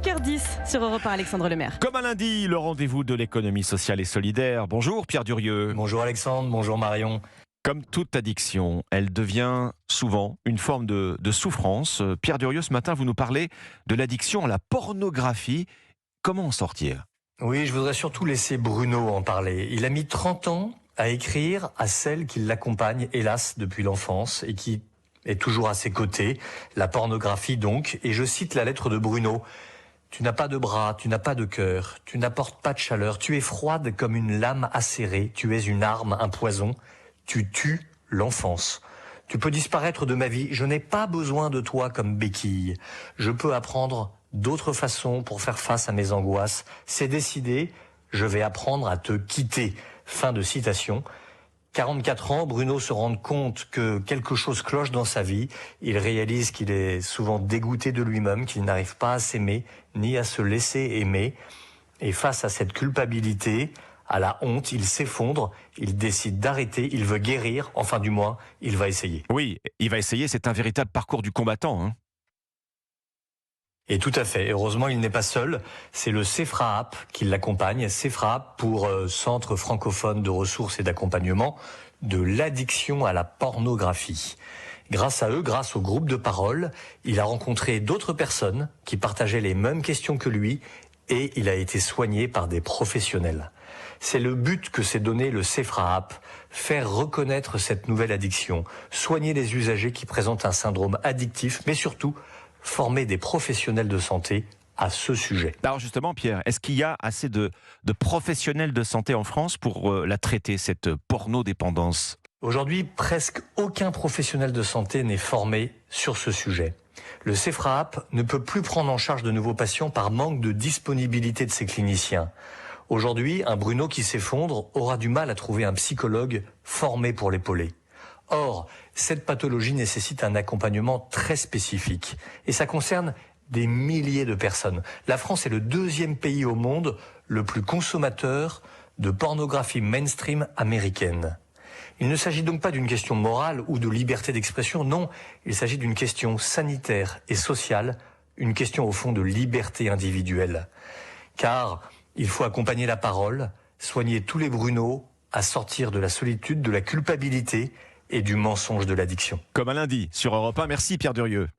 5h10 sur Europe 1, Alexandre Lemaire. Comme un lundi, le rendez-vous de l'économie sociale et solidaire. Bonjour Pierre Durieux. Bonjour Alexandre, bonjour Marion. Comme toute addiction, elle devient souvent une forme de souffrance. Pierre Durieux, ce matin, vous nous parlez de l'addiction à la pornographie. Comment en sortir ? Oui, je voudrais surtout laisser Bruno en parler. Il a mis 30 ans à écrire à celle qui l'accompagne, hélas, depuis l'enfance et qui est toujours à ses côtés. La pornographie donc. Et je cite la lettre de Bruno. « Tu n'as pas de bras, tu n'as pas de cœur, tu n'apportes pas de chaleur, tu es froide comme une lame acérée, tu es une arme, un poison, tu tues l'enfance. Tu peux disparaître de ma vie, je n'ai pas besoin de toi comme béquille. Je peux apprendre d'autres façons pour faire face à mes angoisses. C'est décidé, je vais apprendre à te quitter. » Fin de citation. 44 ans, Bruno se rend compte que quelque chose cloche dans sa vie. Il réalise qu'il est souvent dégoûté de lui-même, qu'il n'arrive pas à s'aimer, ni à se laisser aimer. Et face à cette culpabilité, à la honte, il s'effondre, il décide d'arrêter, il veut guérir, enfin du moins, il va essayer. Oui, il va essayer, c'est un véritable parcours du combattant, hein. Et tout à fait. Heureusement, il n'est pas seul. C'est le CEFRAAP qui l'accompagne. CEFRAAP pour Centre francophone de ressources et d'accompagnement de l'addiction à la pornographie. Grâce à eux, grâce au groupe de parole, il a rencontré d'autres personnes qui partageaient les mêmes questions que lui et il a été soigné par des professionnels. C'est le but que s'est donné le CEFRAAP, faire reconnaître cette nouvelle addiction, soigner les usagers qui présentent un syndrome addictif, mais surtout former des professionnels de santé à ce sujet. Alors justement, Pierre, est-ce qu'il y a assez de professionnels de santé en France pour la traiter, cette pornodépendance ? Aujourd'hui, presque aucun professionnel de santé n'est formé sur ce sujet. Le CEFRAAP ne peut plus prendre en charge de nouveaux patients par manque de disponibilité de ses cliniciens. Aujourd'hui, un Bruno qui s'effondre aura du mal à trouver un psychologue formé pour l'épauler. Or, cette pathologie nécessite un accompagnement très spécifique. Et ça concerne des milliers de personnes. La France est le 2e pays au monde le plus consommateur de pornographie mainstream américaine. Il ne s'agit donc pas d'une question morale ou de liberté d'expression, non, il s'agit d'une question sanitaire et sociale, une question au fond de liberté individuelle. Car il faut accompagner la parole, soigner tous les Brunos à sortir de la solitude, de la culpabilité et du mensonge de l'addiction. Comme un lundi sur Europe 1, merci Pierre Durieux.